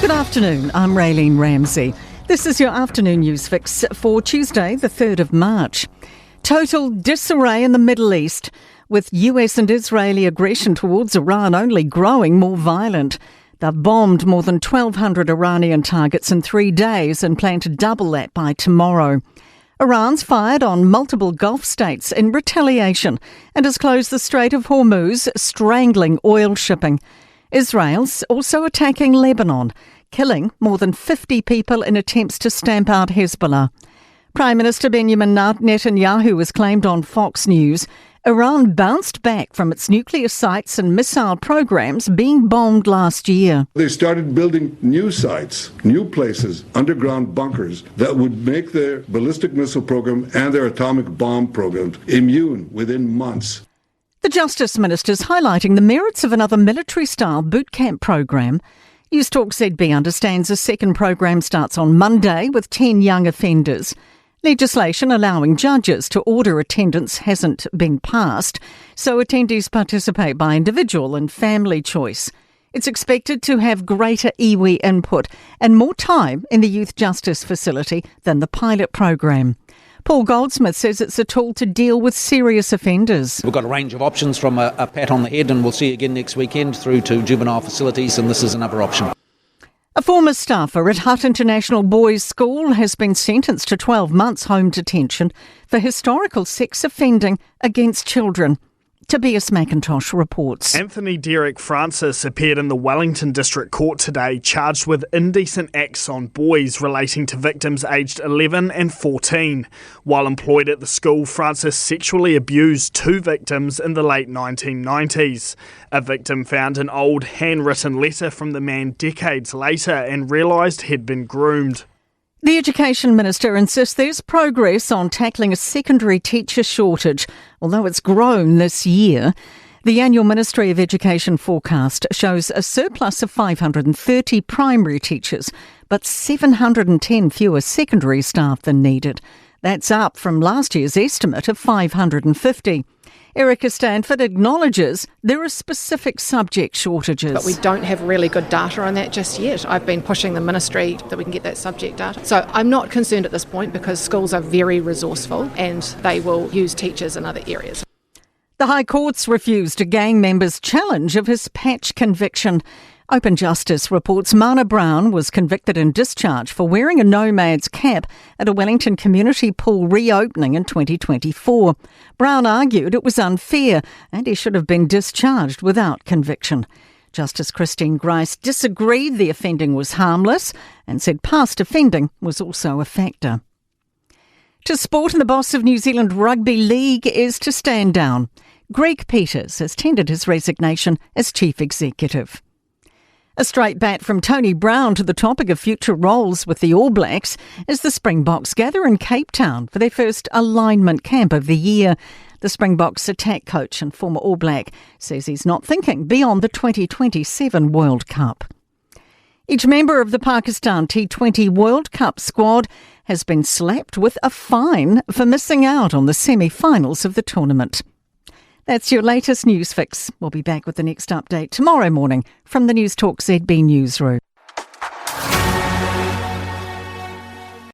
Good afternoon, I'm Raylene Ramsey. This is your afternoon news fix for Tuesday, the 3rd of March. Total disarray in the Middle East, with US and Israeli aggression towards Iran only growing more violent. They've bombed more than 1,200 Iranian targets in 3 days and plan to double that by tomorrow. Iran's fired on multiple Gulf states in retaliation and has closed the Strait of Hormuz, strangling oil shipping. Israel's also attacking Lebanon, killing more than 50 people in attempts to stamp out Hezbollah. Prime Minister Benjamin Netanyahu has claimed on Fox News Iran bounced back from its nuclear sites and missile programs being bombed last year. They started building new sites, new places, underground bunkers that would make their ballistic missile program and their atomic bomb program immune within months. The Justice Minister's highlighting the merits of another military-style boot camp program. Newstalk ZB understands a second program starts on Monday with 10 young offenders. Legislation allowing judges to order attendance hasn't been passed, so attendees participate by individual and family choice. It's expected to have greater iwi input and more time in the youth justice facility than the pilot program. Paul Goldsmith says it's a tool to deal with serious offenders. We've got a range of options from a pat on the head, and we'll see you again next weekend, through to juvenile facilities, and this is another option. A former staffer at Hutt International Boys School has been sentenced to 12 months home detention for historical sex offending against children. Tobias McIntosh reports. Anthony Derek Francis appeared in the Wellington District Court today, charged with indecent acts on boys relating to victims aged 11 and 14. While employed at the school, Francis sexually abused 2 victims in the late 1990s. A victim found an old handwritten letter from the man decades later and realised he'd been groomed. The Education Minister insists there's progress on tackling a secondary teacher shortage, although it's grown this year. The annual Ministry of Education forecast shows a surplus of 530 primary teachers, but 710 fewer secondary staff than needed. That's up from last year's estimate of 550. Erica Stanford acknowledges there are specific subject shortages. But we don't have really good data on that just yet. I've been pushing the ministry that we can get that subject data. So I'm not concerned at this point because schools are very resourceful and they will use teachers in other areas. The High Court's refused a gang member's challenge of his patch conviction. Open Justice reports Mana Brown was convicted and discharged for wearing a nomad's cap at a Wellington community pool reopening in 2024. Brown argued it was unfair and he should have been discharged without conviction. Justice Christine Grice disagreed the offending was harmless and said past offending was also a factor. To sport, and the boss of New Zealand Rugby League is to stand down. Greg Peters has tendered his resignation as chief executive. A straight bat from Tony Brown to the topic of future roles with the All Blacks as the Springboks gather in Cape Town for their first alignment camp of the year. The Springboks attack coach and former All Black says he's not thinking beyond the 2027 World Cup. Each member of the Pakistan T20 World Cup squad has been slapped with a fine for missing out on the semi-finals of the tournament. That's your latest news fix. We'll be back with the next update tomorrow morning from the Newstalk ZB newsroom.